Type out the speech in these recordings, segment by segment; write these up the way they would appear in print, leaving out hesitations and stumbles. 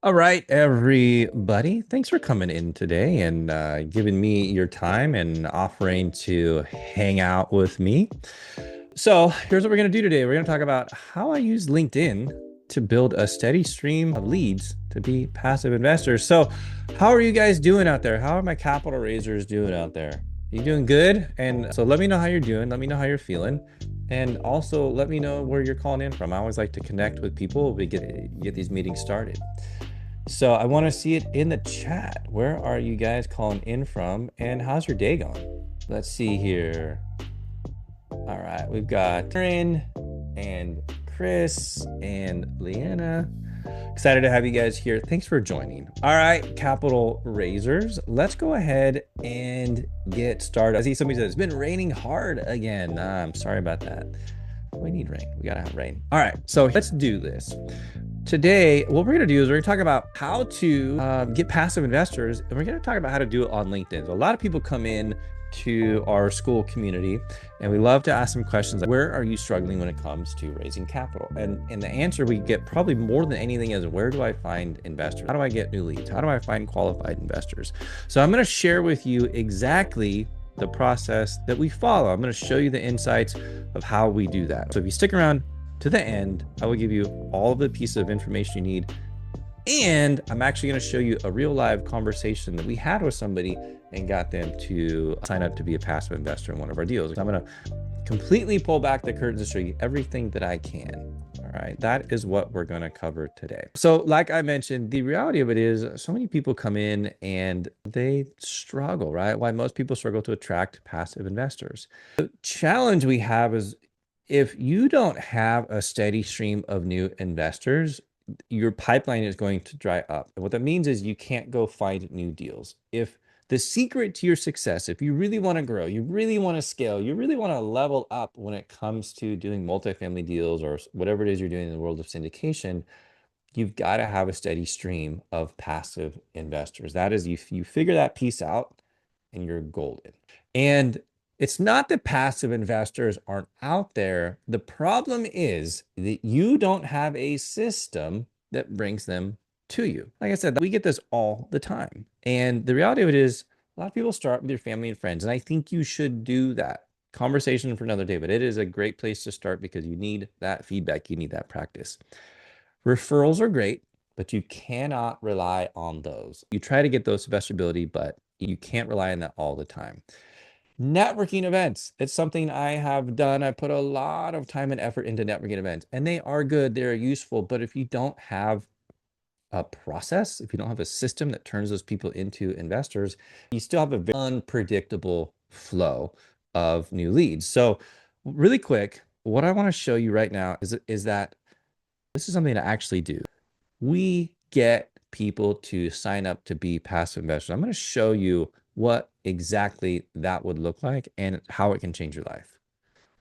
All right, everybody. Thanks for coming in today and giving me your time and offering to hang out with me. So, here's what we're going to do today. We're going to talk about how I use LinkedIn to build a steady stream of leads to be passive investors. So, how are you guys doing out there? How are my capital raisers doing out there? You doing good? And so, let me know how you're doing. Let me know how you're feeling. And also, let me know where you're calling in from. I always like to connect with people. We get these meetings started. So I want to see it in the chat. Where are you guys calling in from? And how's your day going? Let's see here. All right, we've got Aaron and Chris and Leanna. Excited to have you guys here. Thanks for joining. All right, capital raisers, let's go ahead and get started. I see somebody said it's been raining hard again. I'm sorry about that. We need rain. We gotta have rain. All right, so let's do this. Today, what we're going to do is we're going to talk about how to get passive investors, and we're going to talk about how to do it on LinkedIn. So a lot of people come in to our school community, and we love to ask them questions like, where are you struggling when it comes to raising capital? And the answer we get probably more than anything is, where do I find investors? How do I get new leads? How do I find qualified investors? So I'm going to share with you exactly the process that we follow. I'm going to show you the insights of how we do that. So if you stick around to the end, I will give you all the pieces of information you need. And I'm actually going to show you a real live conversation that we had with somebody and got them to sign up to be a passive investor in one of our deals. I'm going to completely pull back the curtains to show you everything that I can. All right, that is what we're going to cover today. So like I mentioned, the reality of it is so many people come in and they struggle, right? Why most people struggle to attract passive investors. The challenge we have is, if you don't have a steady stream of new investors, your pipeline is going to dry up. And what that means is you can't go find new deals. If the secret to your success, if you really want to grow, you really want to scale, you really want to level up when it comes to doing multifamily deals or whatever it is you're doing in the world of syndication, you've got to have a steady stream of passive investors. That is, you figure that piece out and you're golden. And it's not that passive investors aren't out there. The problem is that you don't have a system that brings them to you. Like I said, we get this all the time. And the reality of it is, a lot of people start with their family and friends, and I think you should do that. Conversation for another day, but it is a great place to start because you need that feedback. You need that practice. Referrals are great, but you cannot rely on those. You try to get those to best ability, but you can't rely on that all the time. Networking events. It's something I have done. I put a lot of time and effort into networking events, and they are good. They're useful. But if you don't have a process, if you don't have a system that turns those people into investors, you still have a very unpredictable flow of new leads. So really quick, what I want to show you right now is that this is something to actually do. We get people to sign up to be passive investors. I'm going to show you what exactly that would look like and how it can change your life.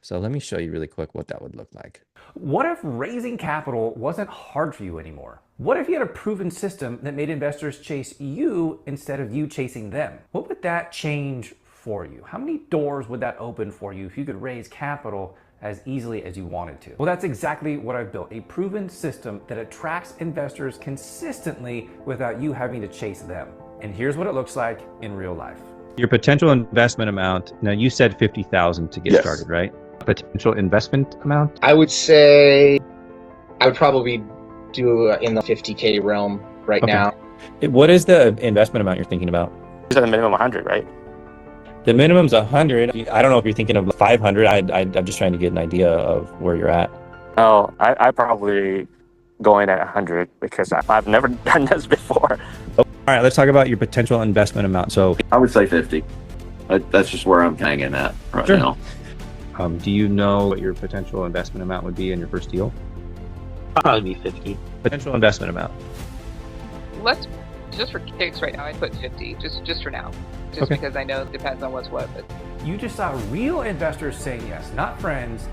So let me show you really quick what that would look like. What if raising capital wasn't hard for you anymore? What if you had a proven system that made investors chase you instead of you chasing them? What would that change for you? How many doors would that open for you if you could raise capital as easily as you wanted to? Well, that's exactly what I've built, a proven system that attracts investors consistently without you having to chase them. And here's what it looks like in real life. Your potential investment amount, now you said 50,000 to get started, right? Potential investment amount? I would say I would probably do in the 50K realm right now. What is the investment amount you're thinking about? You said the minimum 100, right? The minimum's 100. I don't know if you're thinking of 500. I'm just trying to get an idea of where you're at. Oh, I probably going at 100 because I've never done this before. All right, let's talk about your potential investment amount. So I would say 50. That's just where I'm hanging at right now. Do you know what your potential investment amount would be in your first deal? Probably be 50. Potential investment amount. Let's just for kicks right now. I put 50 just for now, because I know it depends on what's what. But You just saw real investors saying yes, not friends,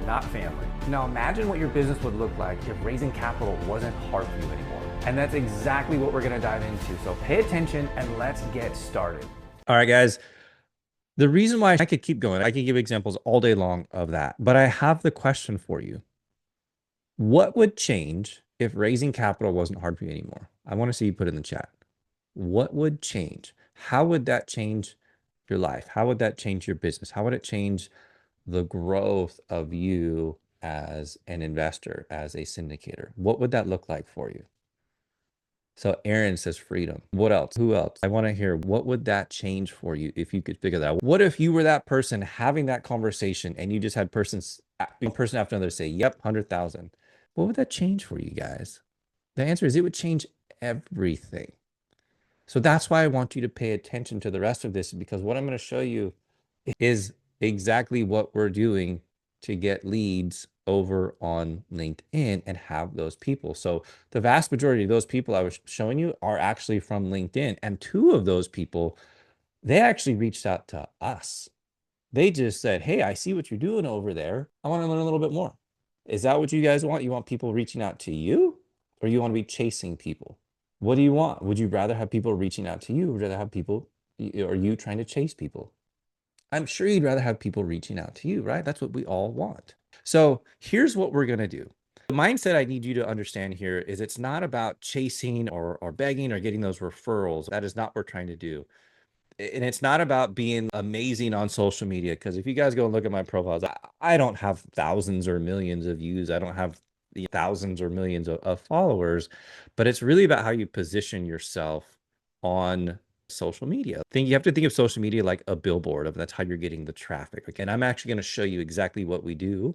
not family. Now imagine what your business would look like if raising capital wasn't hard for you anymore. And that's exactly what we're going to dive into. So pay attention and let's get started. All right, guys. The reason why I could keep going, I could give examples all day long of that, but I have the question for you. What would change if raising capital wasn't hard for you anymore, I want to see you put in the chat. What would change? How would that change your life? How would that change your business? How would it change the growth of you as an investor, as a syndicator? What would that look like for you? So Aaron says freedom. What else? Who else? I want to hear, what would that change for you if you could figure that out? What if you were that person having that conversation and you just had person after another say, yep, 100,000. What would that change for you guys? The answer is it would change everything. So that's why I want you to pay attention to the rest of this, because what I'm going to show you is exactly what we're doing to get leads over on LinkedIn and have those people. So the vast majority of those people I was showing you are actually from LinkedIn. And 2 of those people, they actually reached out to us. They just said, hey, I see what you're doing over there. I want to learn a little bit more. Is that what you guys want? You want people reaching out to you, or you want to be chasing people? What do you want? Would you rather have people reaching out to you, or would you rather have people, or you trying to chase people? I'm sure you'd rather have people reaching out to you, right? That's what we all want. So here's what we're going to do. The mindset I need you to understand here is it's not about chasing or begging or getting those referrals. That is not what we're trying to do. And it's not about being amazing on social media, because if you guys go and look at my profiles, I don't have thousands or millions of views. I don't have thousands or millions of followers, but it's really about how you position yourself on social media. You have to think of social media like a billboard. That's how you're getting the traffic. Okay? And I'm actually going to show you exactly what we do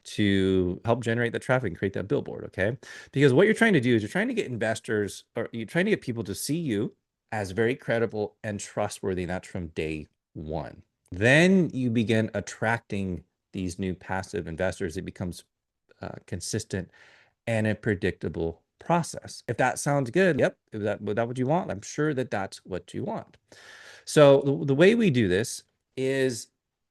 to help generate the traffic and create that billboard. Okay. Because what you're trying to do is you're trying to get investors, or you're trying to get people to see you as very credible and trustworthy. And that's from day one. Then you begin attracting these new passive investors. It becomes consistent and a predictable process. If that sounds good, yep, is that what you want? I'm sure that that's what you want. So the way we do this is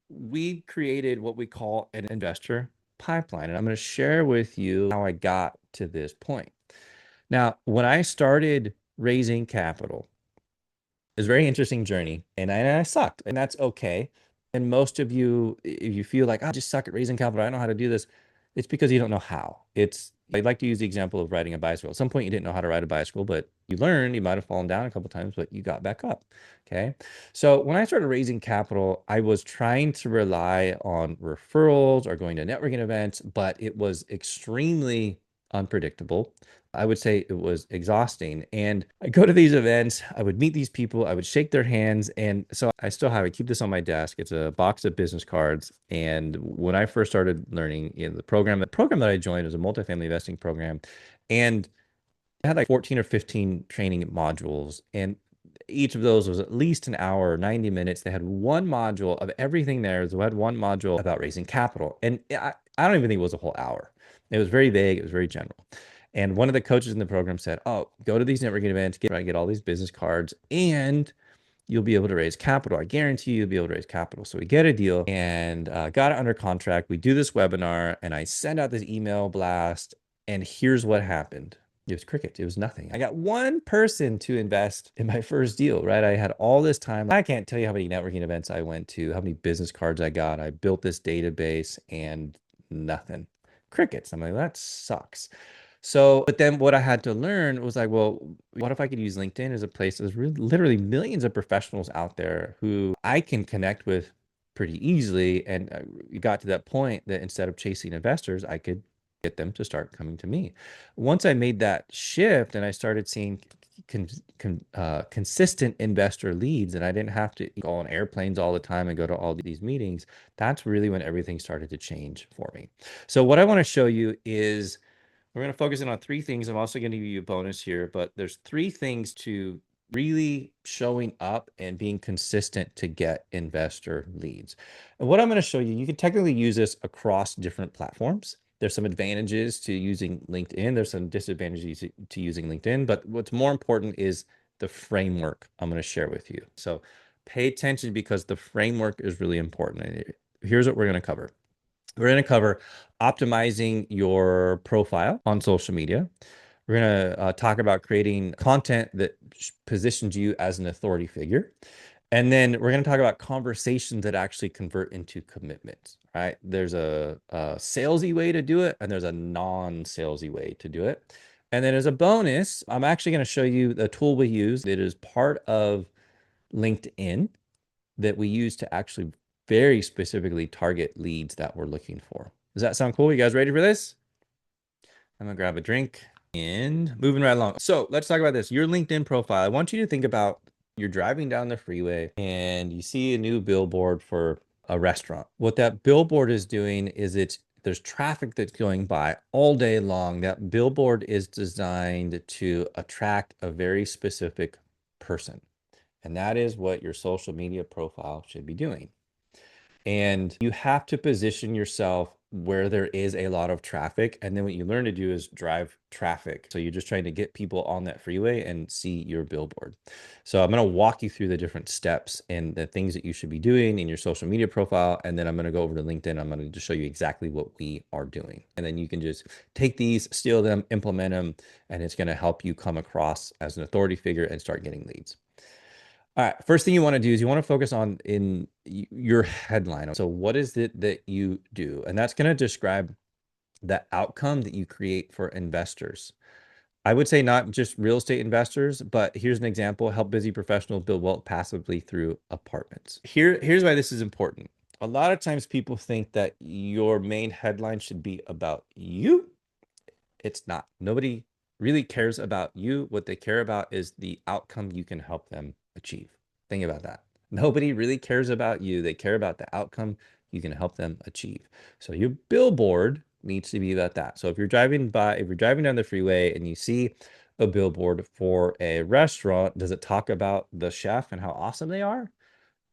we created what we call an investor pipeline. And I'm going to share with you how I got to this point. Now, when I started raising capital, it was a very interesting journey, and I sucked, and that's okay. And most of you, if you feel like, I just suck at raising capital, I don't know how to do this, it's because you don't know how. I'd like to use the example of riding a bicycle. At some point, you didn't know how to ride a bicycle, but you learned. You might have fallen down a couple of times, but you got back up. Okay. So when I started raising capital, I was trying to rely on referrals or going to networking events, but it was extremely unpredictable. I would say it was exhausting. And I go to these events, I would meet these people, I would shake their hands. And so I still have it, keep this on my desk. It's a box of business cards. And when I first started learning in the program that I joined was a multifamily investing program. And I had like 14 or 15 training modules. And each of those was at least an hour, 90 minutes. They had one module of everything there. So I had one module about raising capital. And I don't even think it was a whole hour. It was very vague. It was very general. And one of the coaches in the program said, oh, go to these networking events, get all these business cards, and you'll be able to raise capital. I guarantee you'll be able to raise capital. So we get a deal and got it under contract. We do this webinar, and I send out this email blast, and here's what happened. It was crickets. It was nothing. I got one person to invest in my first deal, right? I had all this time. I can't tell you how many networking events I went to, how many business cards I got. I built this database and nothing. Crickets. I'm like, that sucks. So, but then what I had to learn was like, well, what if I could use LinkedIn as a place? There's literally millions of professionals out there who I can connect with pretty easily. And we got to that point that instead of chasing investors, I could get them to start coming to me. Once I made that shift and I started seeing consistent investor leads, and I didn't have to go on airplanes all the time and go to all these meetings, that's really when everything started to change for me. So what I want to show you is we're going to focus in on 3 things. I'm also going to give you a bonus here, but there's 3 things to really showing up and being consistent to get investor leads. And what I'm going to show you, you can technically use this across different platforms. There's some advantages to using LinkedIn. There's some disadvantages to using LinkedIn, but what's more important is the framework I'm going to share with you. So pay attention, because the framework is really important. Here's what we're going to cover. We're going to cover optimizing your profile on social media. We're going to talk about creating content that positions you as an authority figure. And then we're going to talk about conversations that actually convert into commitments, right? There's a salesy way to do it, and there's a non-salesy way to do it. And then as a bonus, I'm actually going to show you the tool we use. It is part of LinkedIn that we use to actually very specifically target leads that we're looking for. Does that sound cool? You guys ready for this? I'm gonna grab a drink and moving right along. So let's talk about this. Your LinkedIn profile. I want you to think about you're driving down the freeway and you see a new billboard for a restaurant. What that billboard is doing is there's traffic that's going by all day long. That billboard is designed to attract a very specific person. And that is what your social media profile should be doing. And you have to position yourself where there is a lot of traffic. And then what you learn to do is drive traffic. So you're just trying to get people on that freeway and see your billboard. So I'm going to walk you through the different steps and the things that you should be doing in your social media profile. And then I'm going to go over to LinkedIn. I'm going to just show you exactly what we are doing. And then you can just take these, steal them, implement them, and it's going to help you come across as an authority figure and start getting leads. All right, first thing you want to do is you want to focus on in your headline. So what is it that you do? And that's going to describe the outcome that you create for investors. I would say not just real estate investors, but here's an example: help busy professionals build wealth passively through apartments. Here's why this is important. A lot of times people think that your main headline should be about you. It's not. Nobody really cares about you. What they care about is the outcome you can help them achieve. Think about that. Nobody really cares about you. They care about the outcome you can help them achieve. So your billboard needs to be about that. So if you're driving down the freeway and you see a billboard for a restaurant, does it talk about the chef and how awesome they are?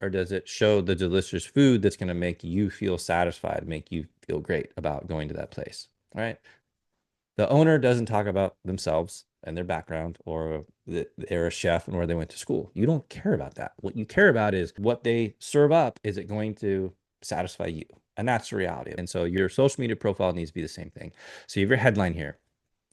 Or does it show the delicious food that's going to make you feel satisfied, make you feel great about going to that place? All right. The owner doesn't talk about themselves and their background or that they're a chef and where they went to school. You don't care about that. What you care about is what they serve up. Is it going to satisfy you? And that's the reality. And so your social media profile needs to be the same thing. So you have your headline here.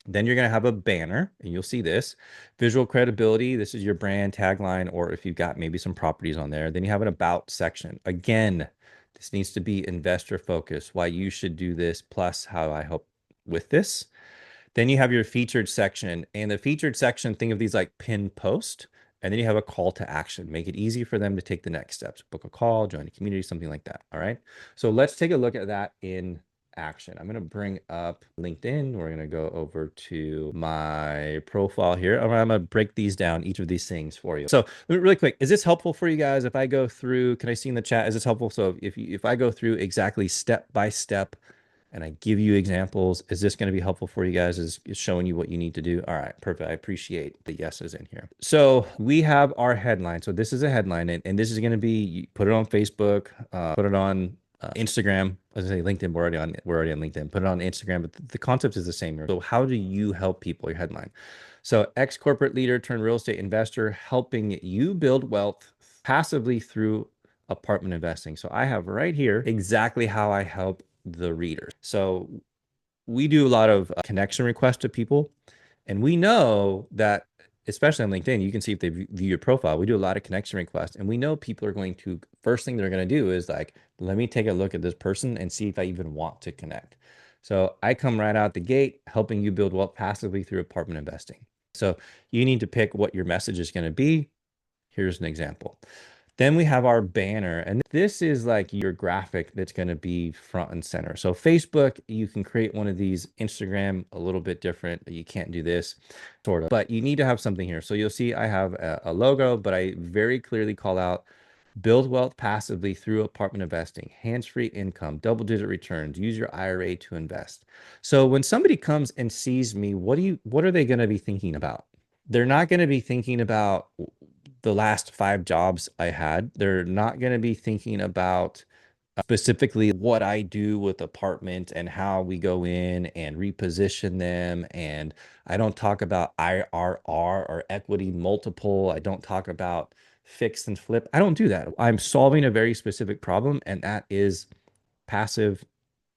Then you're going to have a banner, and you'll see this visual credibility. This is your brand tagline, or if you've got maybe some properties on there. Then you have an about section. Again, this needs to be investor focused, why you should do this, plus how I help with this. Then you have your featured section, and the featured section, think of these like pinned post, and then you have a call to action. Make it easy for them to take the next steps, book a call, join a community, something like that. All right. So let's take a look at that in action. I'm going to bring up LinkedIn. We're going to go over to my profile here. I'm going to break these down, each of these things for you. So really quick, is this helpful for you guys? If I go through, can I see in the chat, is this helpful? So if I go through exactly step by step and I give you examples, is this going to be helpful for you guys? Is showing you what you need to do? All right, perfect. I appreciate the yeses in here. So we have our headline. So this is a headline, and this is going to be, you put it on Facebook, put it on Instagram. As I say, LinkedIn, we're already on LinkedIn. Put it on Instagram, but the concept is the same here. So how do you help people? Your headline. So ex-corporate leader turned real estate investor, helping you build wealth passively through apartment investing. So I have right here exactly how I help the reader. So we do a lot of connection requests to people, and we know that, especially on LinkedIn, you can see if they view your profile. We do a lot of connection requests, and we know people are going to, first thing they're going to do is like, let me take a look at this person and see if I even want to connect. So I come right out the gate helping you build wealth passively through apartment investing. So you need to pick what your message is going to be. Here's an example. Then we have our banner, and this is like your graphic that's going to be front and center. So Facebook, you can create one of these. Instagram, a little bit different. You can't do this, sort of, but you need to have something here. So you'll see I have a logo, but I very clearly call out build wealth passively through apartment investing, hands-free income, double-digit returns, use your IRA to invest. So when somebody comes and sees me, what are they going to be thinking about? They're not going to be thinking about the last 5 jobs I had. They're not going to be thinking about specifically what I do with apartment and how we go in and reposition them. And I don't talk about IRR or equity multiple. I don't talk about fix and flip. I don't do that. I'm solving a very specific problem, and that is passive,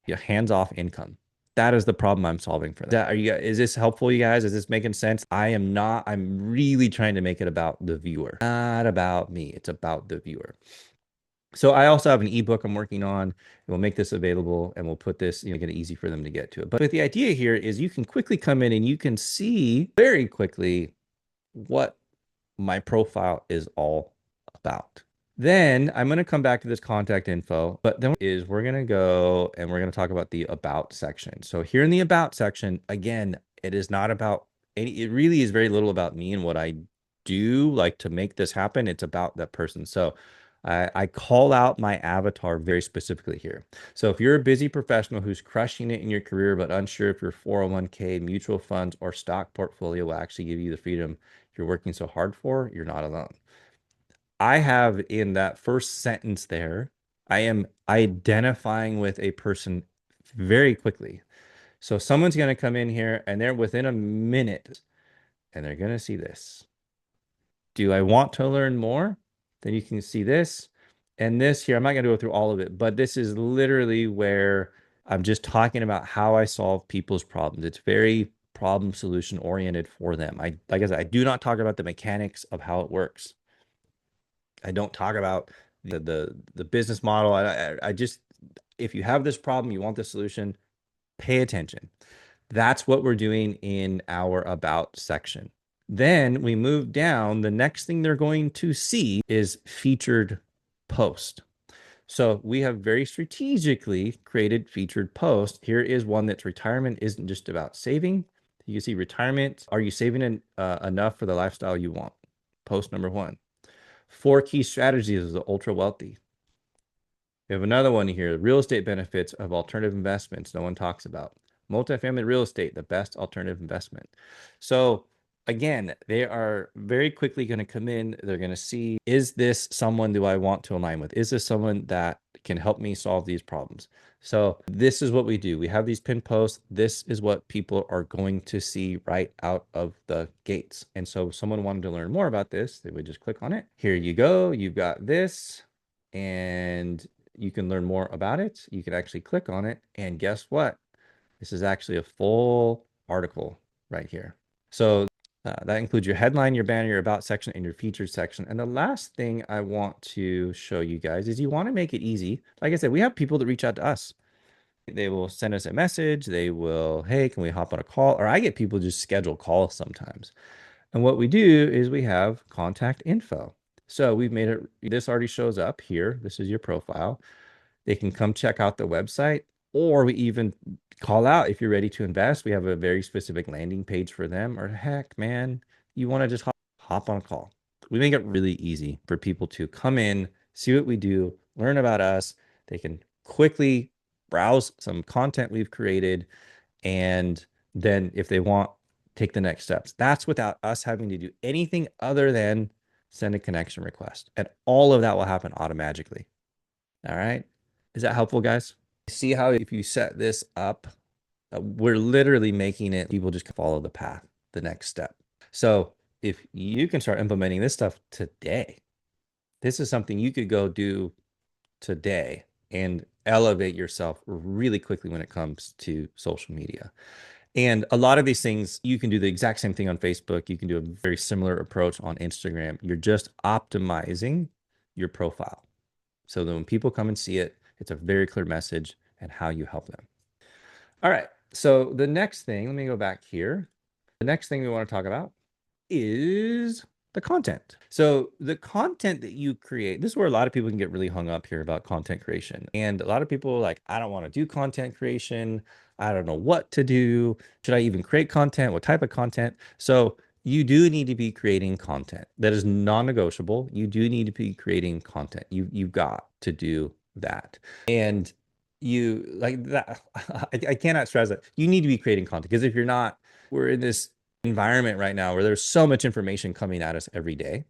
hands-off income. That is the problem I'm solving for that. Is this helpful, you guys? Is this making sense? I'm really trying to make it about the viewer, not about me. It's about the viewer. So I also have an ebook I'm working on, and we'll make this available, and we'll put this, make it easy for them to get to it. But the idea here is you can quickly come in and you can see very quickly what my profile is all about. Then I'm going to come back to this contact info, but then we're going to go and we're going to talk about the about section. So here in the about section, again, it is not about it really is very little about me and what I do like to make this happen. It's about that person. So I call out my avatar very specifically here. So if you're a busy professional who's crushing it in your career, but unsure if your 401k, mutual funds, or stock portfolio will actually give you the freedom you're working so hard for, you're not alone. I have in that first sentence there, I am identifying with a person very quickly. So someone's going to come in here and they're within a minute and they're going to see this. Do I want to learn more? Then you can see this and this here. I'm not going to go through all of it, but this is literally where I'm just talking about how I solve people's problems. It's very problem solution oriented for them. Like I said, I do not talk about the mechanics of how it works. I don't talk about the business model. I just, if you have this problem, you want the solution, pay attention. That's what we're doing in our about section. Then we move down. The next thing they're going to see is featured post. So we have very strategically created featured post. Here is one that's retirement isn't just about saving. You can see retirement. Are you saving enough for the lifestyle you want? Post number 1. 4 key strategies of the ultra wealthy. We have another one here, real estate benefits of alternative investments no one talks about. Multifamily real estate, the best alternative investment. So again, they are very quickly going to come in. They're going to see, is this someone do I want to align with? Is this someone that can help me solve these problems? So this is what we do. We have these pin posts. This is what people are going to see right out of the gates. And so if someone wanted to learn more about this, they would just click on it. Here you go. You've got this and you can learn more about it. You can actually click on it. And guess what? This is actually a full article right here. So that includes your headline, your banner, your about section, and your featured section. And the last thing I want to show you guys is you want to make it easy. Like I said, we have people that reach out to us. They will send us a message. They will, hey, can we hop on a call? Or I get people just schedule calls sometimes. And what we do is we have contact info. So we've made it, this already shows up here. This is your profile. They can come check out the website, or we even call out if you're ready to invest. We have a very specific landing page for them, or heck, man, you want to just hop on a call. We make it really easy for people to come in, see what we do, learn about us. They can quickly browse some content we've created, and then if they want, take the next steps. That's without us having to do anything other than send a connection request. And all of that will happen automatically. All right. Is that helpful, guys? See how if you set this up, we're literally making it, people just follow the path, the next step. So if you can start implementing this stuff today, this is something you could go do today and elevate yourself really quickly when it comes to social media. And a lot of these things, you can do the exact same thing on Facebook. You can do a very similar approach on Instagram. You're just optimizing your profile so that when people come and see it, it's a very clear message and how you help them. All right. So the next thing, let me go back here. The next thing we want to talk about is the content. So the content that you create, this is where a lot of people can get really hung up here about content creation. And a lot of people are like, I don't want to do content creation. I don't know what to do. Should I even create content? What type of content? So you do need to be creating content. That is non-negotiable. You do need to be creating content. You've got to do that. And you like that. I cannot stress that. You need to be creating content, because if you're not, we're in this environment right now where there's so much information coming at us every day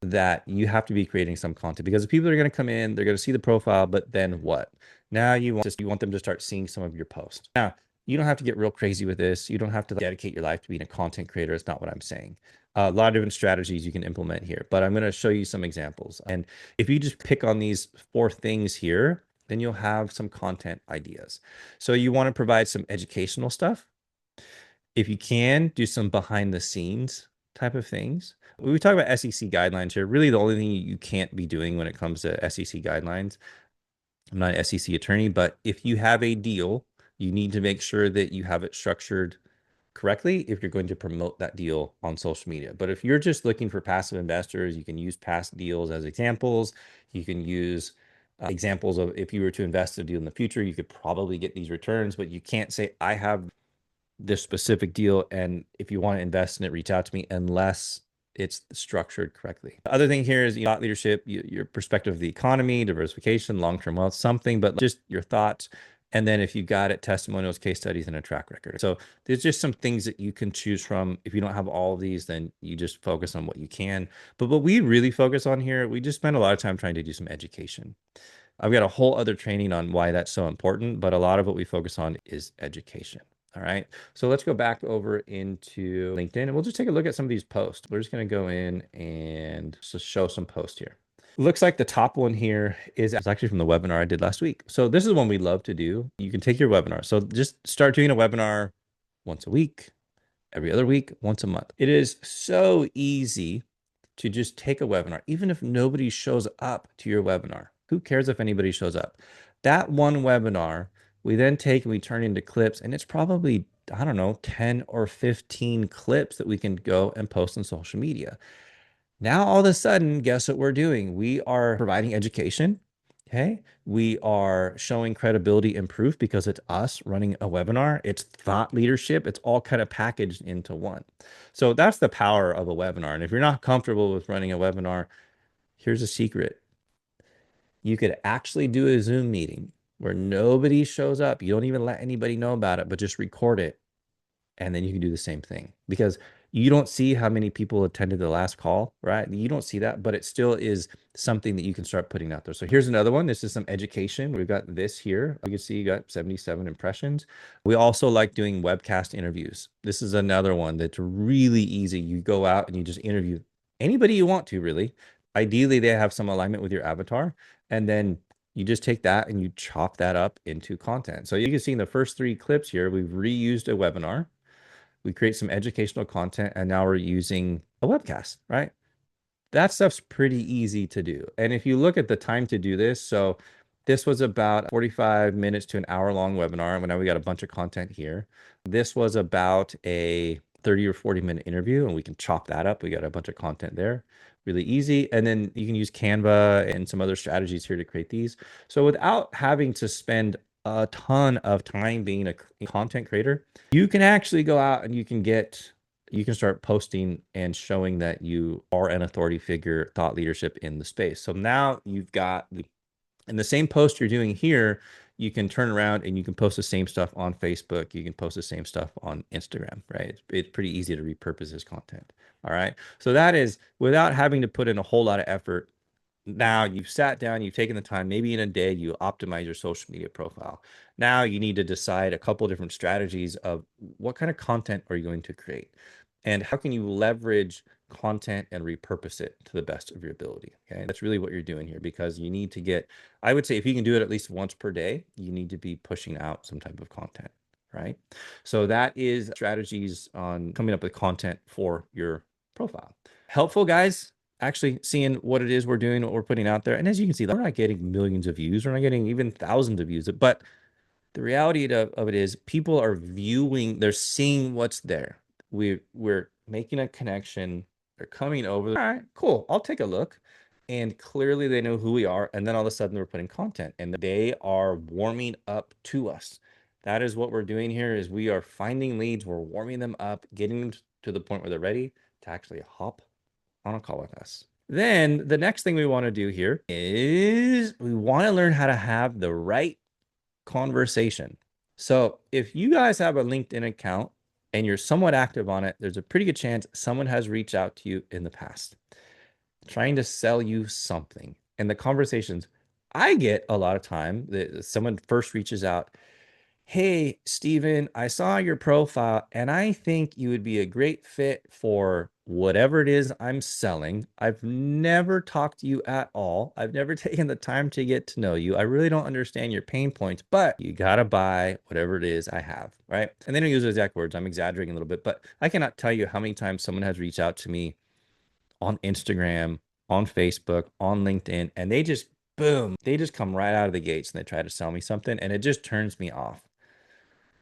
that you have to be creating some content, because the people are going to come in, they're going to see the profile, but then what? Now you want them to start seeing some of your posts. Now, you don't have to get real crazy with this. You don't have to dedicate your life to being a content creator. It's not what I'm saying. A lot of different strategies you can implement here, but I'm going to show you some examples. And if you just pick on these 4 things here, then you'll have some content ideas. So you want to provide some educational stuff. If you can, do some behind the scenes type of things. We talk about SEC guidelines here. Really, the only thing you can't be doing when it comes to SEC guidelines, I'm not an SEC attorney, but if you have a deal, you need to make sure that you have it structured correctly if you're going to promote that deal on social media. But if you're just looking for passive investors, you can use past deals as examples. You can use examples of if you were to invest in a deal in the future, you could probably get these returns, but you can't say, I have this specific deal, and if you want to invest in it, reach out to me, unless it's structured correctly. The other thing here is thought leadership, your perspective of the economy, diversification, long-term wealth, something, but just your thoughts. And then if you got it, testimonials, case studies, and a track record. So there's just some things that you can choose from. If you don't have all of these, then you just focus on what you can. But what we really focus on here, we just spend a lot of time trying to do some education. I've got a whole other training on why that's so important, but a lot of what we focus on is education. All right. So let's go back over into LinkedIn and we'll just take a look at some of these posts. We're just going to go in and just show some posts here. Looks like the top one here is actually from the webinar I did last week. So this is one we love to do. You can take your webinar. So just start doing a webinar once a week, every other week, once a month. It is so easy to just take a webinar, even if nobody shows up to your webinar. Who cares if anybody shows up? That one webinar, we then take and we turn into clips, and it's probably, I don't know, 10 or 15 clips that we can go and post on social media. Now, all of a sudden, guess what we're doing? We are providing education. Okay. We are showing credibility and proof because it's us running a webinar. It's thought leadership. It's all kind of packaged into one. So that's the power of a webinar. And if you're not comfortable with running a webinar, here's a secret. You could actually do a Zoom meeting where nobody shows up. You don't even let anybody know about it, but just record it. And then you can do the same thing, because you don't see how many people attended the last call, right? You don't see that, but it still is something that you can start putting out there. So here's another one. This is some education. We've got this here. You can see you got 77 impressions. We also like doing webcast interviews. This is another one that's really easy. You go out and you just interview anybody you want to, really. Ideally, they have some alignment with your avatar. And then you just take that and you chop that up into content. So you can see in the first 3 clips here, we've reused a webinar. We create some educational content, and now we're using a webcast, right? That stuff's pretty easy to do. And if you look at the time to do this, so this was about 45 minutes to an hour long webinar. And now we got a bunch of content here. This was about a 30 or 40-minute interview, and we can chop that up. We got a bunch of content there. Really easy. And then you can use Canva and some other strategies here to create these. So without having to spend a ton of time being a content creator, you can actually go out and you can start posting and showing that you are an authority figure, thought leadership in the space. So now you've got in the same post you're doing here, you can turn around and you can post the same stuff on Facebook. You can post the same stuff on Instagram, right? It's pretty easy to repurpose this content. All right. So that is without having to put in a whole lot of effort. Now you've sat down, you've taken the time, maybe in a day, you optimize your social media profile. Now you need to decide a couple of different strategies of what kind of content are you going to create, and how can you leverage content and repurpose it to the best of your ability. Okay. That's really what you're doing here, because you need to get, I would say if you can do it at least once per day, you need to be pushing out some type of content, right? So that is strategies on coming up with content for your profile. Helpful, guys. Actually seeing what it is we're doing, what we're putting out there. And as you can see, we're not getting millions of views. We're not getting even thousands of views. But the reality of it is people are viewing, they're seeing what's there. We're making a connection. They're coming over. All right, cool. I'll take a look. And clearly they know who we are. And then all of a sudden we're putting content and they are warming up to us. That is what we're doing here, is we are finding leads. We're warming them up, getting them to the point where they're ready to actually hop on a call with us. Then the next thing we want to do here is we want to learn how to have the right conversation. So if you guys have a LinkedIn account and you're somewhat active on it, there's a pretty good chance someone has reached out to you in the past trying to sell you something. And the conversations I get a lot of time that someone first reaches out, Hey, Steven, I saw your profile and I think you would be a great fit for whatever it is I'm selling. I've never talked to you at all. I've never taken the time to get to know you. I really don't understand your pain points, but you got to buy whatever it is I have, right? And they don't use those exact words. I'm exaggerating a little bit, but I cannot tell you how many times someone has reached out to me on Instagram, on Facebook, on LinkedIn, and they just, boom, they just come right out of the gates and they try to sell me something and it just turns me off.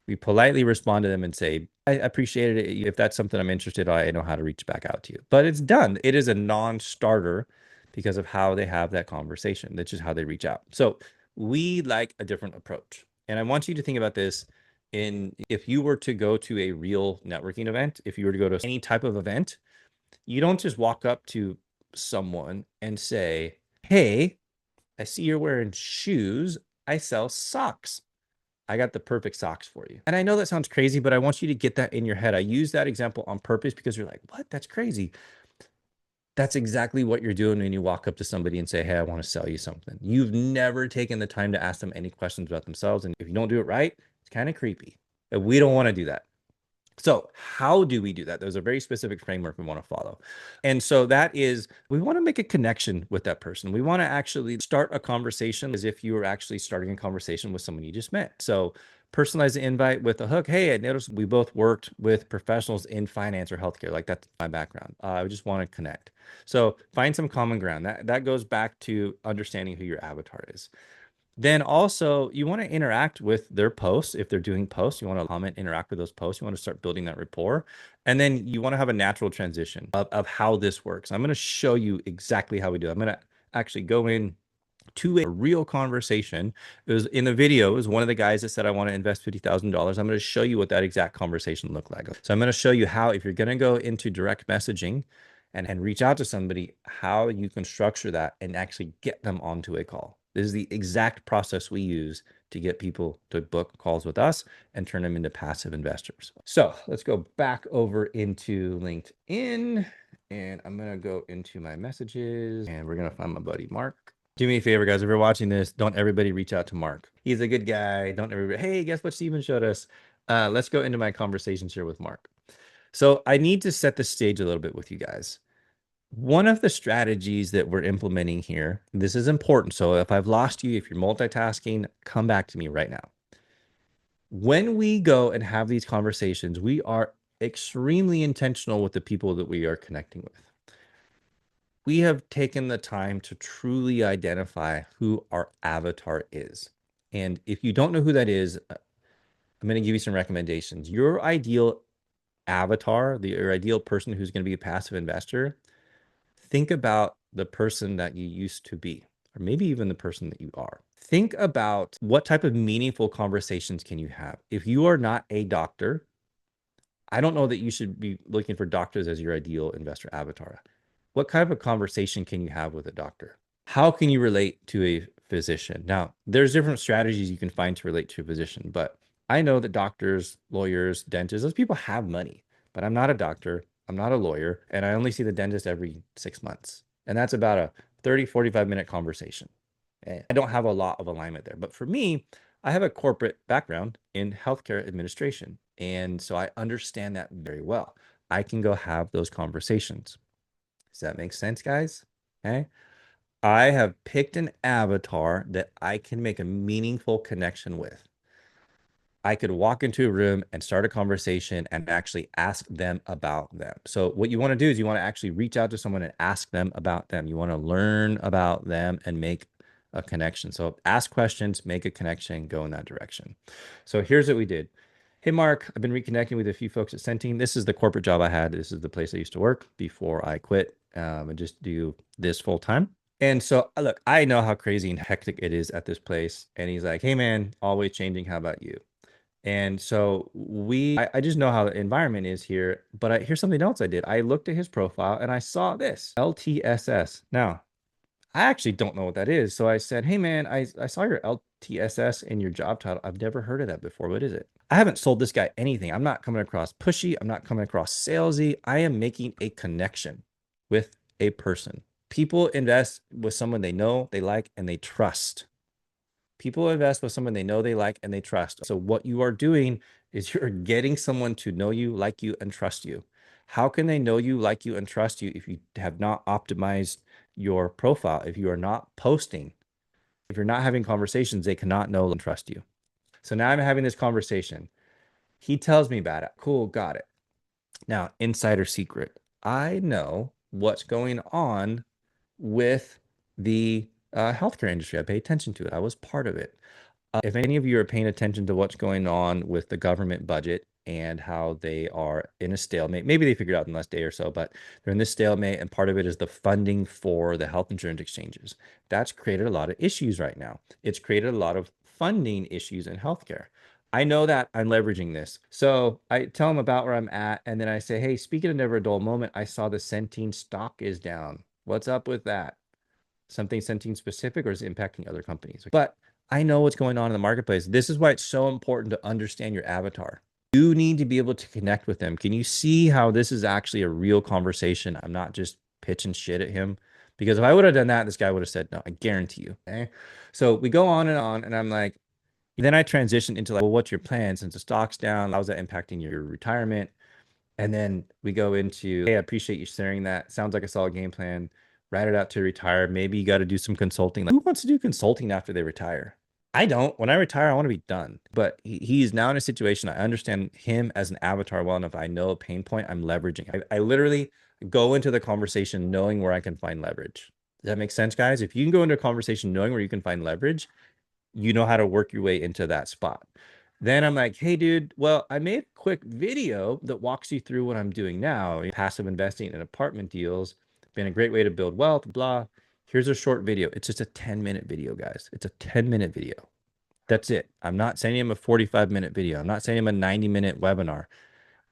We politely respond to them and say, I appreciate it. If that's something I'm interested in, I know how to reach back out to you. But it's done. It is a non-starter because of how they have that conversation. That's just how they reach out. So we like a different approach. And I want you to think about this if you were to go to a real networking event, if you were to go to any type of event, you don't just walk up to someone and say, hey, I see you're wearing shoes. I sell socks. I got the perfect socks for you. And I know that sounds crazy, but I want you to get that in your head. I use that example on purpose because you're like, what? That's crazy. That's exactly what you're doing when you walk up to somebody and say, hey, I want to sell you something. You've never taken the time to ask them any questions about themselves. And if you don't do it right, it's kind of creepy. And we don't want to do that. So how do we do that? There's a very specific framework we want to follow. And so that is, we want to make a connection with that person. We want to actually start a conversation as if you were actually starting a conversation with someone you just met. So personalize the invite with a hook. Hey, I noticed we both worked with professionals in finance or healthcare. Like that's my background. I just want to connect. So find some common ground. That goes back to understanding who your avatar is. Then also you want to interact with their posts. If they're doing posts, you want to comment, interact with those posts. You want to start building that rapport. And then you want to have a natural transition of how this works. I'm going to show you exactly how we do it. I'm going to actually go in to a real conversation. It was in the video, it was one of the guys that said, I want to invest $50,000. I'm going to show you what that exact conversation looked like. So I'm going to show you how, if you're going to go into direct messaging and reach out to somebody, how you can structure that and actually get them onto a call. This is the exact process we use to get people to book calls with us and turn them into passive investors. So let's go back over into LinkedIn and I'm going to go into my messages and we're going to find my buddy, Mark. Do me a favor, guys. If you're watching this, don't everybody reach out to Mark. He's a good guy. Don't everybody, hey, guess what Steven showed us? Let's go into my conversations here with Mark. So I need to set the stage a little bit with you guys. One of the strategies that we're implementing here, this is important. So if I've lost you, if you're multitasking, come back to me right now. When we go and have these conversations, we are extremely intentional with the people that we are connecting with. We have taken the time to truly identify who our avatar is. And if you don't know who that is, I'm going to give you some recommendations. Your ideal avatar, your ideal person who's going to be a passive investor, think about the person that you used to be, or maybe even the person that you are. Think about what type of meaningful conversations can you have. If you are not a doctor, I don't know that you should be looking for doctors as your ideal investor avatar. What kind of a conversation can you have with a doctor? How can you relate to a physician? Now, there's different strategies you can find to relate to a physician, but I know that doctors, lawyers, dentists, those people have money, but I'm not a doctor. I'm not a lawyer, and I only see the dentist every 6 months. And that's about a 30, 45-minute conversation. I don't have a lot of alignment there. But for me, I have a corporate background in healthcare administration. And so I understand that very well. I can go have those conversations. Does that make sense, guys? Okay. I have picked an avatar that I can make a meaningful connection with. I could walk into a room and start a conversation and actually ask them about them. So what you want to do is you want to actually reach out to someone and ask them about them. You want to learn about them and make a connection. So ask questions, make a connection, go in that direction. So here's what we did. Hey, Mark, I've been reconnecting with a few folks at Centene. This is the corporate job I had. This is the place I used to work before I quit and just do this full time. And so, look, I know how crazy and hectic it is at this place. And he's like, hey, man, always changing. How about you? And so I just know how the environment is here, but here's something else I did. I looked at his profile and I saw this LTSS. Now, I actually don't know what that is. So I said, hey man, I saw your LTSS in your job title. I've never heard of that before. What is it? I haven't sold this guy anything. I'm not coming across pushy. I'm not coming across salesy. I am making a connection with a person. People invest with someone they know, they like, and they trust. People invest with someone they know, they like, and they trust. So what you are doing is you're getting someone to know you, like you, and trust you. How can they know you, like you, and trust you if you have not optimized your profile, if you are not posting, if you're not having conversations, they cannot know and trust you. So now I'm having this conversation. He tells me about it. Cool, got it. Now, insider secret. I know what's going on with the healthcare industry. I pay attention to it. I was part of it. If any of you are paying attention to what's going on with the government budget and how they are in a stalemate, maybe they figured out in the last day or so, but they're in this stalemate, and part of it is the funding for the health insurance exchanges. That's created a lot of issues right now. It's created a lot of funding issues in healthcare. I know that I'm leveraging this. So I tell them about where I'm at, and then I say, hey, speaking of never a dull moment, I saw the Centene stock is down. What's up with that? Something Centene specific, or is it impacting other companies? But I know what's going on in the marketplace. This is why it's so important to understand your avatar. You need to be able to connect with them. Can you see how this is actually a real conversation? I'm not just pitching shit at him, because if I would have done that, this guy would have said no. I guarantee you. Okay. So we go on, and I'm like, then I transition into like, well, what's your plan since the stock's down? How's that impacting your retirement? And then we go into, hey, I appreciate you sharing that. Sounds like a solid game plan. Write it out to retire. Maybe you got to do some consulting. Like, who wants to do consulting after they retire? I don't. When I retire, I want to be done. But he's now in a situation. I understand him as an avatar well enough. I know a pain point I'm leveraging. I literally go into the conversation knowing where I can find leverage. Does that make sense, guys? If you can go into a conversation knowing where you can find leverage, you know how to work your way into that spot. Then I'm like, hey, dude, well, I made a quick video that walks you through what I'm doing now. Passive investing in apartment deals, been a great way to build wealth, blah. Here's a short video. It's just a 10-minute video, guys. It's a 10-minute video. That's it. I'm not sending him a 45-minute video. I'm not sending him a 90-minute webinar.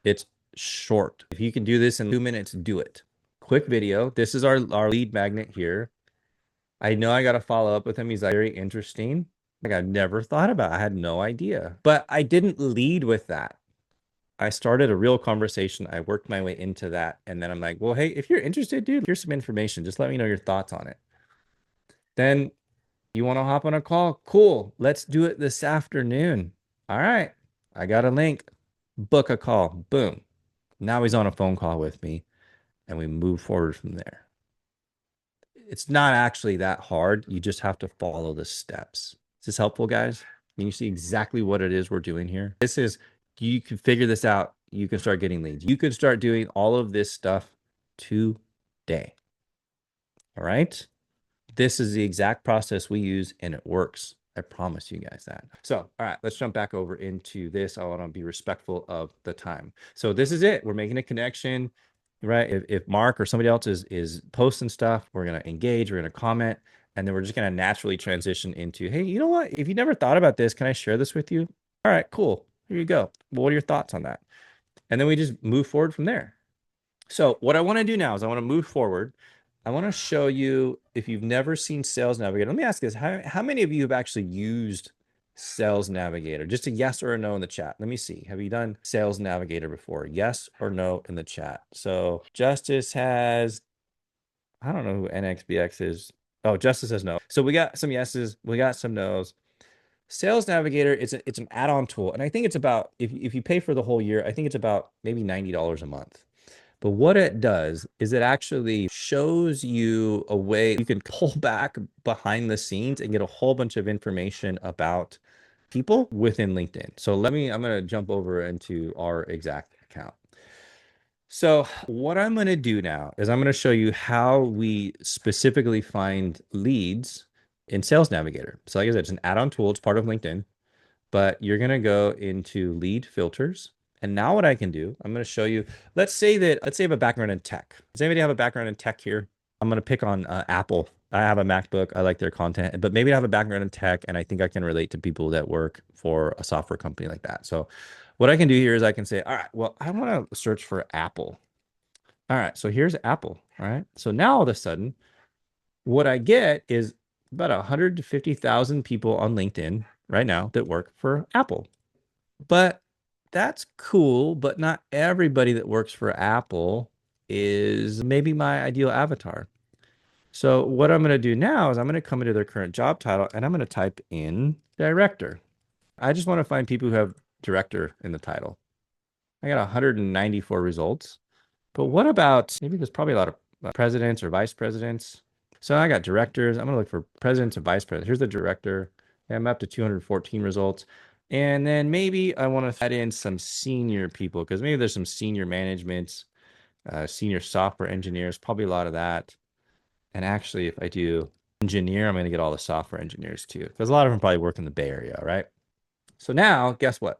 It's short. If you can do this in 2 minutes, do it. Quick video. This is our lead magnet here. I know I got to follow up with him. He's like, very interesting. Like, I've never thought about it. I had no idea. But I didn't lead with that. I started a real conversation. I worked my way into that. And then I'm like, well, hey, if you're interested, dude, here's some information. Just let me know your thoughts on it. Then you want to hop on a call? Cool. Let's do it this afternoon. All right. I got a link. Book a call. Boom. Now he's on a phone call with me, and we move forward from there. It's not actually that hard. You just have to follow the steps. Is this helpful, guys? Can you see exactly what it is we're doing here? This is, you can figure this out. You can start getting leads. You can start doing all of this stuff today. All right? This is the exact process we use, and it works. I promise you guys that. So, all right, let's jump back over into this. I want to be respectful of the time. So this is it. We're making a connection, right? If Mark or somebody else is posting stuff, we're going to engage, we're going to comment, and then we're just going to naturally transition into, hey, you know what? If you never thought about this, can I share this with you? All right, cool. Here you go. Well, what are your thoughts on that? And then we just move forward from there. So what I want to do now is I want to move forward. I want to show you, if you've never seen Sales Navigator, let me ask this. How many of you have actually used Sales Navigator? Just a yes or a no in the chat. Let me see. Have you done Sales Navigator before? Yes or no in the chat. So Justice has, I don't know who NXBX is. Oh, Justice says no. So we got some yeses. We got some nos. Sales Navigator, it's an add-on tool. And I think it's about, if you pay for the whole year, I think it's about maybe $90 a month. But what it does is it actually shows you a way you can pull back behind the scenes and get a whole bunch of information about people within LinkedIn. So I'm going to jump over into our exact account. So what I'm going to do now is I'm going to show you how we specifically find leads in Sales Navigator. So like I said, it's an add-on tool. It's part of LinkedIn, but you're going to go into lead filters. And now what I can do, I'm going to show you, let's say I have a background in tech. Does anybody have a background in tech here? I'm going to pick on Apple. I have a MacBook. I like their content, but maybe I have a background in tech, and I think I can relate to people that work for a software company like that. So what I can do here is I can say, all right, well, I want to search for Apple. All right, so here's Apple. All right, so now all of a sudden, what I get is about 150,000 people on LinkedIn right now that work for Apple. But that's cool, but not everybody that works for Apple is maybe my ideal avatar. So what I'm going to do now is I'm going to come into their current job title and I'm going to type in director. I just want to find people who have director in the title. I got 194 results. But what about, maybe there's probably a lot of presidents or vice presidents. So I got directors. I'm going to look for presidents and vice presidents. Here's the director. I'm up to 214 results. And then maybe I want to add in some senior people because maybe there's some senior managements, senior software engineers, probably a lot of that. And actually, if I do engineer, I'm going to get all the software engineers too, because a lot of them probably work in the Bay Area, right? So now, guess what?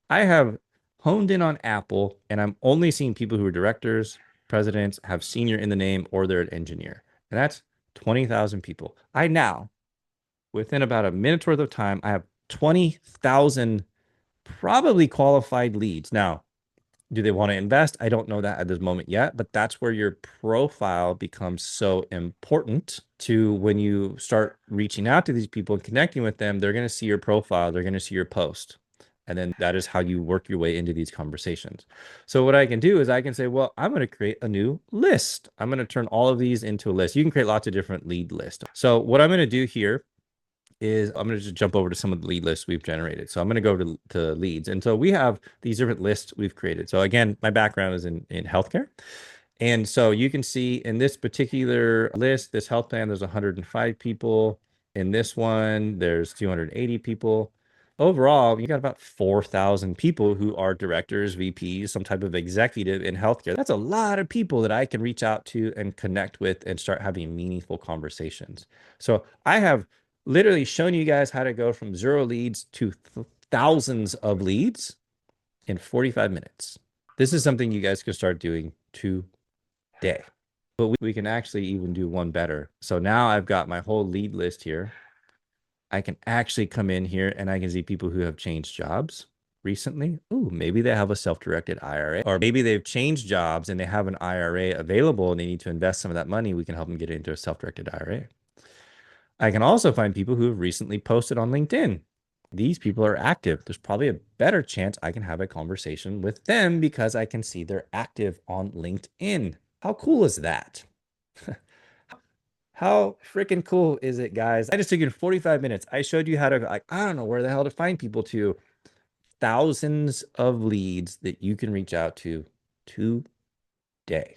I have honed in on Apple, and I'm only seeing people who are directors, presidents, have senior in the name, or they're an engineer. And that's 20,000 people. I now, within about a minute's worth of time, I have 20,000 probably qualified leads. Now, do they want to invest? I don't know that at this moment yet, but that's where your profile becomes so important to when you start reaching out to these people and connecting with them. They're going to see your profile. They're going to see your post. And then that is how you work your way into these conversations. So what I can do is I can say, well, I'm going to create a new list. I'm going to turn all of these into a list. You can create lots of different lead lists. So what I'm going to do here is I'm going to just jump over to some of the lead lists we've generated. So I'm going to go to leads. And so we have these different lists we've created. So again, my background is in healthcare. And so you can see in this particular list, this health plan, there's 105 people. In this one, there's 280 people. Overall, you got about 4,000 people who are directors, VPs, some type of executive in healthcare. That's a lot of people that I can reach out to and connect with and start having meaningful conversations. So I have literally shown you guys how to go from 0 leads to thousands of leads in 45 minutes. This is something you guys can start doing today. But we can actually even do one better. So now I've got my whole lead list here. I can actually come in here and I can see people who have changed jobs recently. Ooh, maybe they have a self-directed IRA, or maybe they've changed jobs and they have an IRA available and they need to invest some of that money. We can help them get into a self-directed IRA. I can also find people who have recently posted on LinkedIn. These people are active. There's probably a better chance I can have a conversation with them because I can see they're active on LinkedIn. How cool is that? How freaking cool is it, guys? I just took you 45 minutes. I showed you how to, like, I don't know where the hell to find people to. Thousands of leads that you can reach out to today.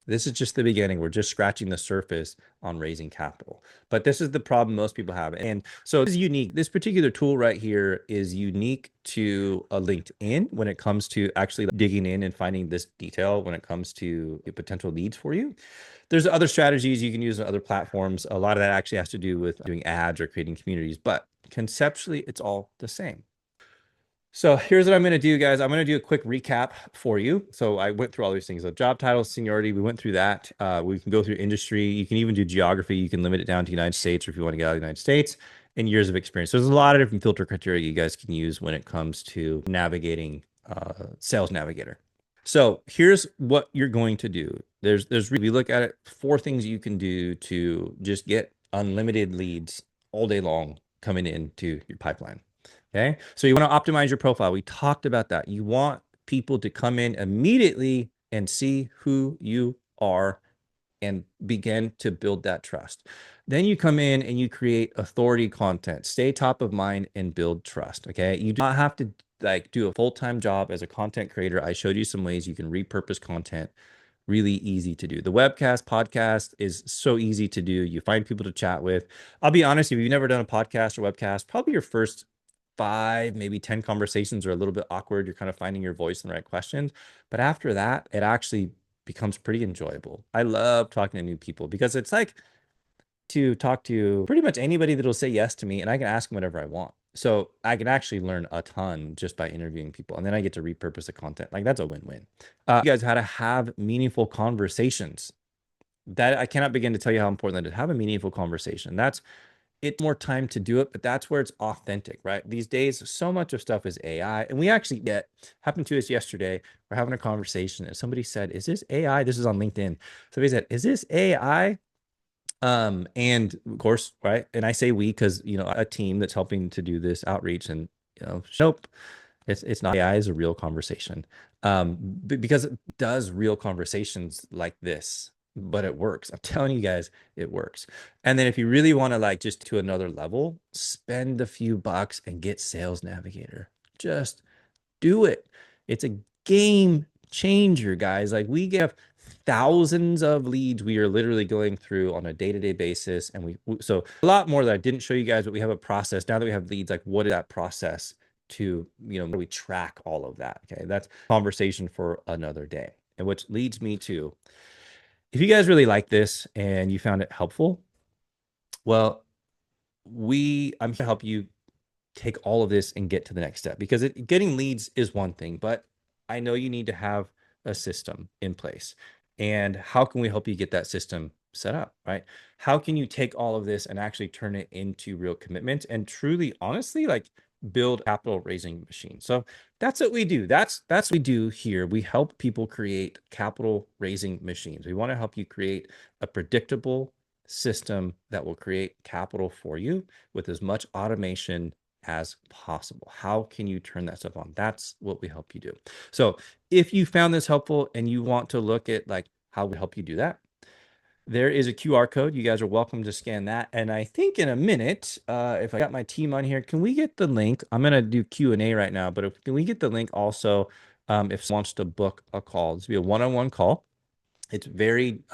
This is just the beginning. We're just scratching the surface on raising capital. But this is the problem most people have. And so this is unique. This particular tool right here is unique to a LinkedIn when it comes to actually digging in and finding this detail when it comes to potential leads for you. There's other strategies you can use on other platforms. A lot of that actually has to do with doing ads or creating communities, but conceptually, it's all the same. So here's what I'm going to do, guys. I'm going to do a quick recap for you. So I went through all these things. So job title, seniority, we went through that. We can go through industry. You can even do geography. You can limit it down to United States, or if you want to get out of the United States, and years of experience. So there's a lot of different filter criteria you guys can use when it comes to navigating Sales Navigator. So here's what you're going to do. If you look at it, 4 things you can do to just get unlimited leads all day long coming into your pipeline. Okay, so you want to optimize your profile. We talked about that. You want people to come in immediately and see who you are and begin to build that trust. Then you come in and you create authority content, stay top of mind and build trust. Okay, you do not have to do a full-time job as a content creator. I showed you some ways you can repurpose content. Really easy to do. The webcast podcast is so easy to do. You find people to chat with. I'll be honest, if you've never done a podcast or webcast, probably your first 5, maybe 10 conversations are a little bit awkward. You're kind of finding your voice and the right questions. But after that, it actually becomes pretty enjoyable. I love talking to new people because it's like to talk to pretty much anybody that'll say yes to me, and I can ask them whatever I want. So I can actually learn a ton just by interviewing people, and then I get to repurpose the content. Like, that's a win-win. You guys, how to have meaningful conversations. That I cannot begin to tell you how important that is. Have a meaningful conversation. It's more time to do it, but that's where it's authentic, right? These days, so much of stuff is AI. And we actually happened to us yesterday. We're having a conversation and somebody said, is this AI? This is on LinkedIn. Somebody said, is this AI? And of course, right. And I say we, because, a team that's helping to do this outreach, and, nope, it's not. AI is a real conversation. Because it does real conversations like this. but it works. I'm telling you guys, it works. And then if you really want to like just to another level, spend a few bucks and get Sales Navigator. Just do it. It's a game changer, guys. Like we get thousands of leads we are literally going through on a day-to-day basis. And so a lot more that I didn't show you guys, but we have a process. Now that we have leads, like what is that process to, we track all of that? Okay. That's conversation for another day. And which leads me to, if you guys really like this and you found it helpful, well, I'm here to help you take all of this and get to the next step, because getting leads is one thing, but I know you need to have a system in place. And how can we help you get that system set up, right? How can you take all of this and actually turn it into real commitment and truly, honestly, like build capital raising machine? So that's what we do. That's what we do here. We help people create capital raising machines. We want to help you create a predictable system that will create capital for you with as much automation as possible. How can you turn that stuff on? That's what we help you do. So if you found this helpful and you want to look at like how we help you do that, there is a QR code. You guys are welcome to scan that. And I think in a minute, if I got my team on here, can we get the link? I'm going to do Q&A right now, but can we get the link also if someone wants to book a call? This will be a one-on-one call. It's very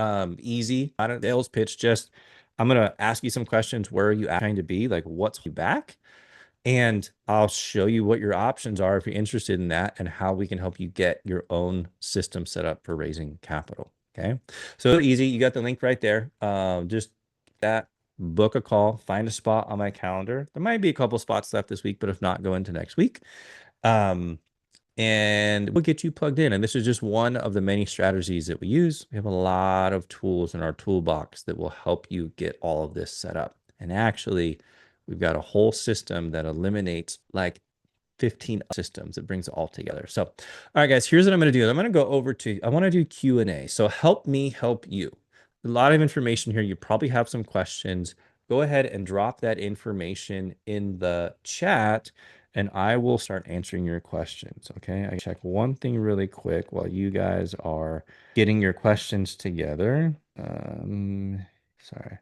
easy. Not a sales pitch. Just I'm going to ask you some questions. Where are you trying to be? Like what's you back? And I'll show you what your options are if you're interested in that and how we can help you get your own system set up for raising capital. Okay. So easy. You got the link right there. Just that, book a call, find a spot on my calendar. There might be a couple spots left this week, but if not, go into next week. And we'll get you plugged in. And this is just one of the many strategies that we use. We have a lot of tools in our toolbox that will help you get all of this set up. And actually, we've got a whole system that eliminates like 15 systems that brings it all together. So, all right, guys, here's what I'm going to do. I'm going to go over to, I want to do Q&A. So help me help you. A lot of information here. You probably have some questions. Go ahead and drop that information in the chat and I will start answering your questions. Okay. I check one thing really quick while you guys are getting your questions together. Sorry.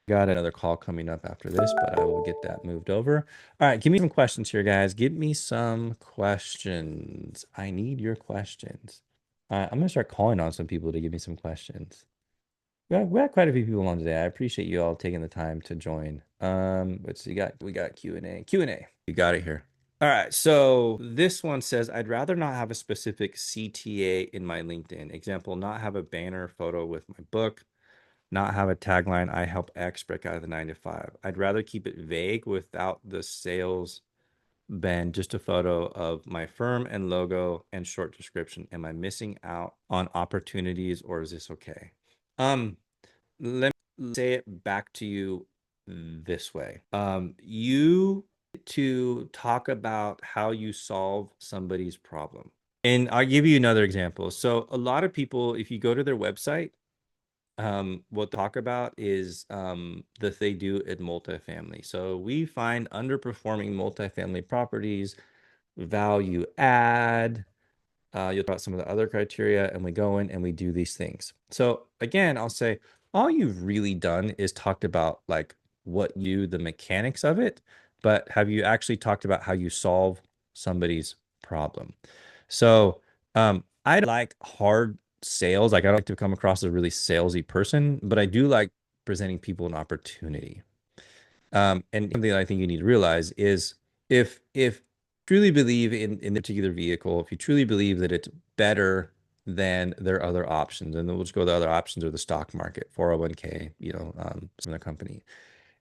Got another call coming up after this, but I will get that moved over. All right, give me some questions here, guys. Give me some questions. I need your questions. I'm going to start calling on some people to give me some questions. We got quite a few people on today. I appreciate you all taking the time to join. Let's see, we got Q&A. Q&A. You got it here. All right, so this one says, I'd rather not have a specific CTA in my LinkedIn. Example, not have a banner photo with my book. Not have a tagline, I help X break out of the 9 to 5. I'd rather keep it vague without the sales bend, just a photo of my firm and logo and short description. Am I missing out on opportunities or is this okay? Let me say it back to you this way. You to talk about how you solve somebody's problem. And I'll give you another example. So a lot of people, if you go to their website, what they talk about is that they do at multifamily. So we find underperforming multifamily properties, value add, you'll talk about some of the other criteria, and we go in and we do these things. So again, I'll say all you've really done is talked about like what the mechanics of it, but have you actually talked about how you solve somebody's problem? So I like hard sales. Like I don't like to come across as a really salesy person, but I do like presenting people an opportunity. And something that I think you need to realize is if you truly believe in the particular vehicle, if you truly believe that it's better than their other options, and then we'll just go to the other options or the stock market, 401k, some of the company.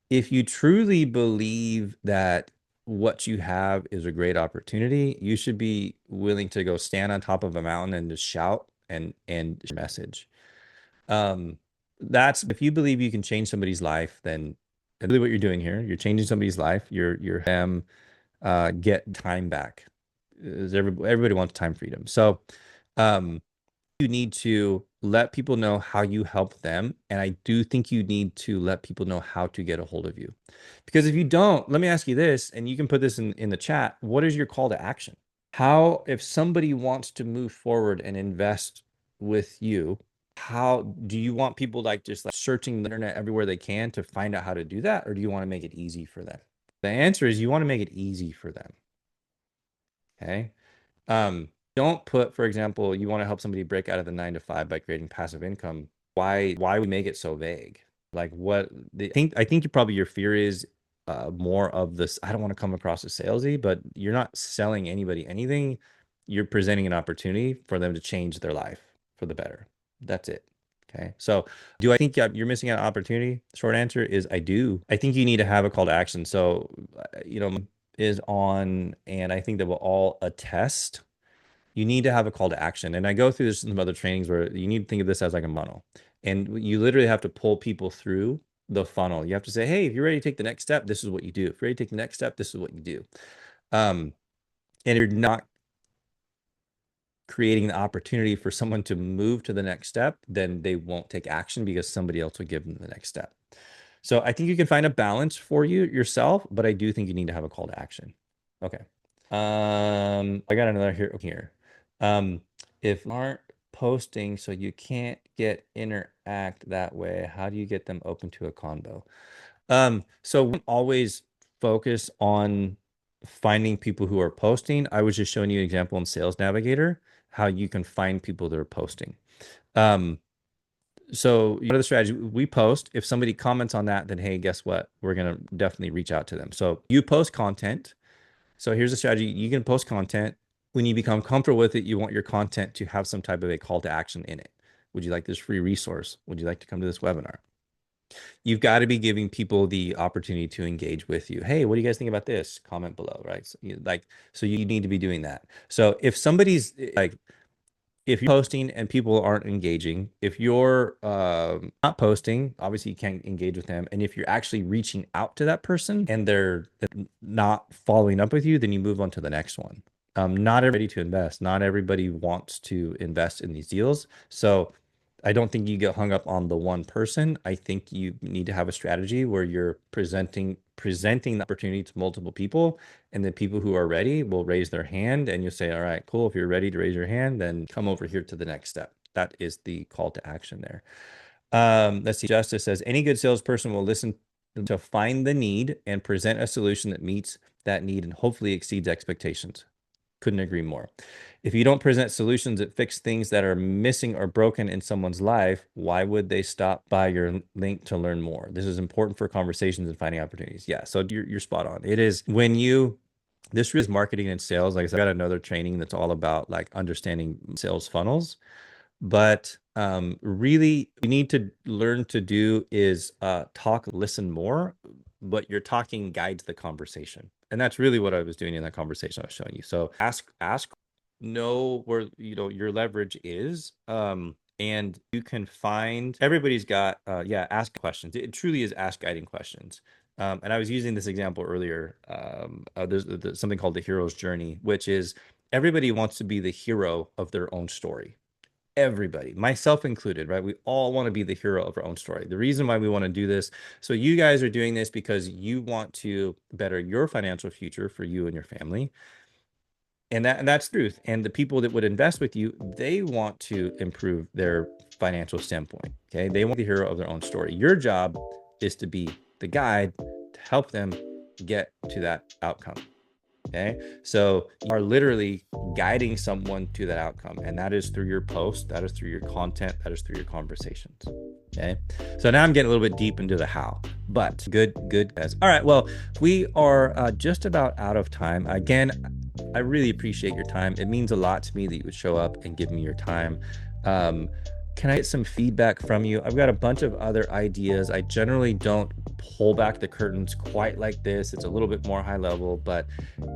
If you truly believe that what you have is a great opportunity, you should be willing to go stand on top of a mountain and just shout and message. That's if you believe you can change somebody's life, then really what you're doing here, you're changing somebody's life. You're them get time back. Everybody wants time freedom. So you need to let people know how you help them. And I do think you need to let people know how to get a hold of you. Because if you don't, let me ask you this, and you can put this in the chat. What is your call to action? How, if somebody wants to move forward and invest with you, how do you want people like just like searching the internet everywhere they can to find out how to do that? Or do you want to make it easy for them? The answer is you want to make it easy for them. Okay. Don't put, for example, you want to help somebody break out of the 9 to 5 by creating passive income. Why we make it so vague? Like what I think you probably your fear is more of this. I don't want to come across as salesy, but you're not selling anybody anything. You're presenting an opportunity for them to change their life for the better. That's it. Okay. So do I think you're missing out on opportunity? Short answer is I do. I think you need to have a call to action. So, is on, and I think that we'll all attest. You need to have a call to action. And I go through this in some other trainings where you need to think of this as like a funnel. And you literally have to pull people through the funnel. You have to say, hey, if you're ready to take the next step, this is what you do. If you're ready to take the next step, this is what you do. And if you're not creating the opportunity for someone to move to the next step, then they won't take action because somebody else will give them the next step. So I think you can find a balance for you yourself, but I do think you need to have a call to action. Okay. I got another here. If aren't posting, so you can't get interact that way, how do you get them open to a convo? So we always focus on finding people who are posting. I was just showing you an example in Sales Navigator, how you can find people that are posting. So the strategy, we post. If somebody comments on that, then hey, guess what? We're going to definitely reach out to them. So you post content. So here's the strategy. You can post content. When you become comfortable with it, you want your content to have some type of a call to action in it. Would you like this free resource? Would you like to come to this webinar? You've got to be giving people the opportunity to engage with you. Hey, what do you guys think about this? Comment below, right? So you need to be doing that. So if somebody's like, if you're posting and people aren't engaging, if you're not posting, obviously you can't engage with them. And if you're actually reaching out to that person and they're not following up with you, then you move on to the next one. Not everybody to invest. Not everybody wants to invest in these deals. So I don't think you get hung up on the one person. I think you need to have a strategy where you're presenting the opportunity to multiple people, and the people who are ready will raise their hand, and you say, all right, cool. If you're ready to raise your hand, then come over here to the next step. That is the call to action there. Let's see. Justice says, any good salesperson will listen to find the need and present a solution that meets that need and hopefully exceeds expectations. Couldn't agree more. If you don't present solutions that fix things that are missing or broken in someone's life, why would they stop by your link to learn more? This is important for conversations and finding opportunities. Yeah, so you're spot on. It is when this is marketing and sales. Like I said, I got another training that's all about like understanding sales funnels. But really, you need to learn to do is talk, listen more, but your talking guides the conversation. And that's really what I was doing in that conversation I was showing you. So ask, know where your leverage is. And you can find, everybody's got ask questions. It truly is ask guiding questions. And I was using this example earlier. There's something called the hero's journey, which is everybody wants to be the hero of their own story. Everybody, myself included, right? We all want to be the hero of our own story. The reason why we want to do this, so you guys are doing this because you want to better your financial future for you and your family. And that's the truth. And the people that would invest with you, they want to improve their financial standpoint. Okay. They want the hero of their own story. Your job is to be the guide to help them get to that outcome. Okay. So you are literally guiding someone to that outcome. And that is through your post, that is through your content, that is through your conversations. Okay. So now I'm getting a little bit deep into the how, but good guys. All right. Well, we are just about out of time. Again, I really appreciate your time. It means a lot to me that you would show up and give me your time. Can I get some feedback from you? I've got a bunch of other ideas. I generally don't pull back the curtains quite like this. It's a little bit more high level, but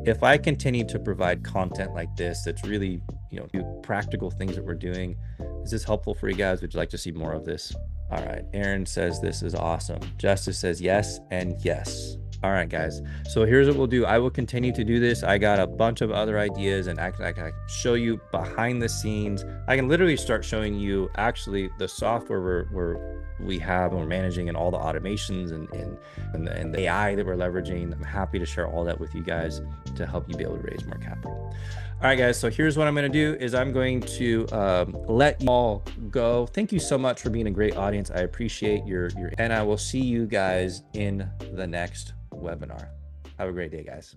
if I continue to provide content like this, that's really, do practical things that we're doing. Is this helpful for you guys? Would you like to see more of this? All right. Aaron says, this is awesome. Justice says yes and yes. All right, guys. So here's what we'll do. I will continue to do this. I got a bunch of other ideas, and I can show you behind the scenes. I can literally start showing you actually the software we have and we're managing, and all the automations and the AI that we're leveraging. I'm happy to share all that with you guys to help you be able to raise more capital. All right, guys. So here's what I'm going to do is I'm going to let you all go. Thank you so much for being a great audience. I appreciate your, and I will see you guys in the next webinar. Have a great day, guys.